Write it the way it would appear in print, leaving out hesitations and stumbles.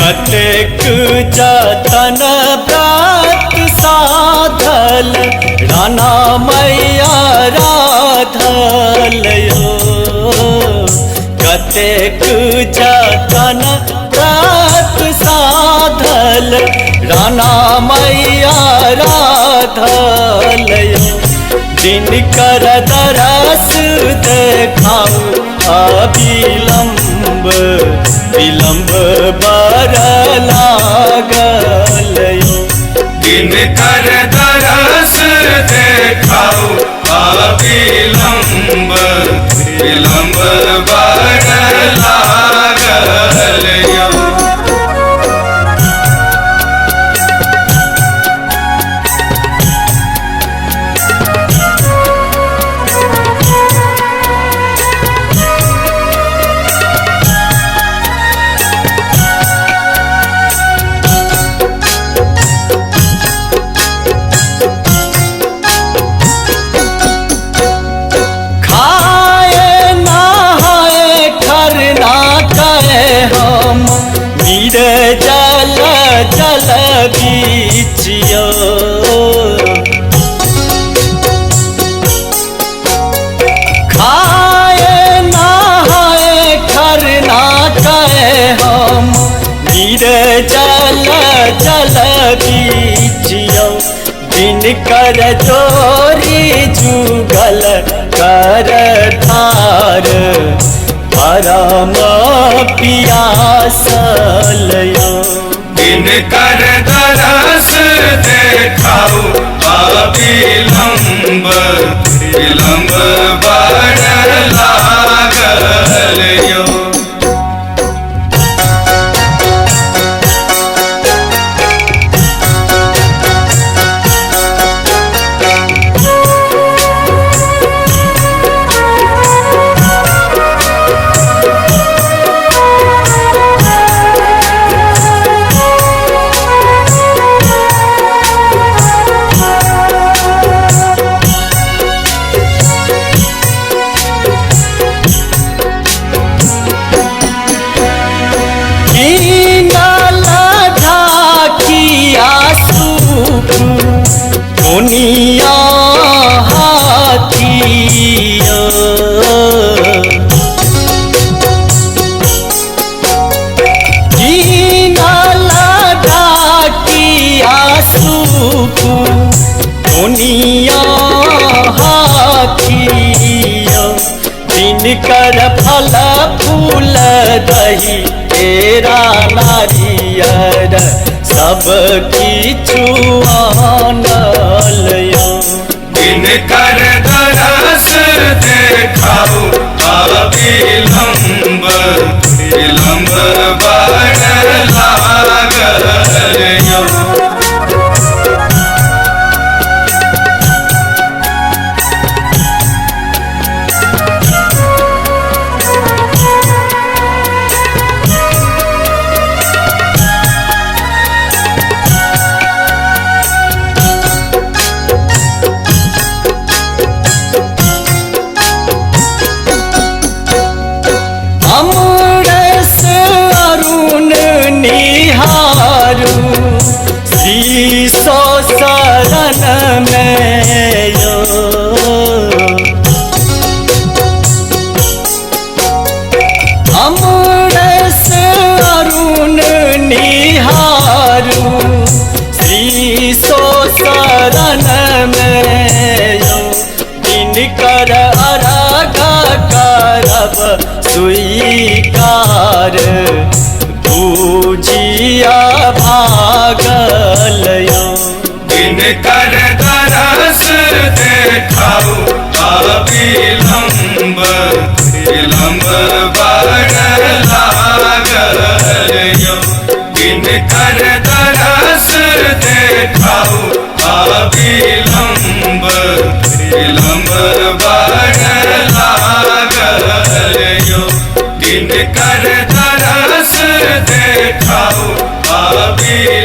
कतेक जतन व्रत साधल राना मैया राधल यो। कतेक जतन व्रत साधल राना मैया राधल यो। दिनकर दरस देखाऊ अविलंब विलंब बर लागल यो। दिनकर दरस देखाऊ अविलंब विलंब बर लागल यो। जल जल बीचियो खाए नहाए खरना कहे हम नीर जल जल बीचियो। दिनकर जोरी जुगल कर धार परम पियासल यो। दिनकर दरस देखाऊ अविलंब विलंब बर लागल यो। दुनिया हाथियो जीना लगा किया सुख दुनिया हाथियो। दिनकर फल फूल दही तेरा नारियर सब किछु आनल यो। दिनकर दरस देखाऊ अविलंब विलंब बर लागल यो। शीशो शरण में यो। अमृत अरुण निहारू शीशो शरण में यो। दिनकर अरग करब स्वीकार बूझिया भागल यो। दिनकर दरस देखाऊ अविलंब विलंब बर लागल यो। दिनकर दरस देखाऊ अविलंब विलंब बर लागल यो। दिनकर दरस देखाऊ अविलंब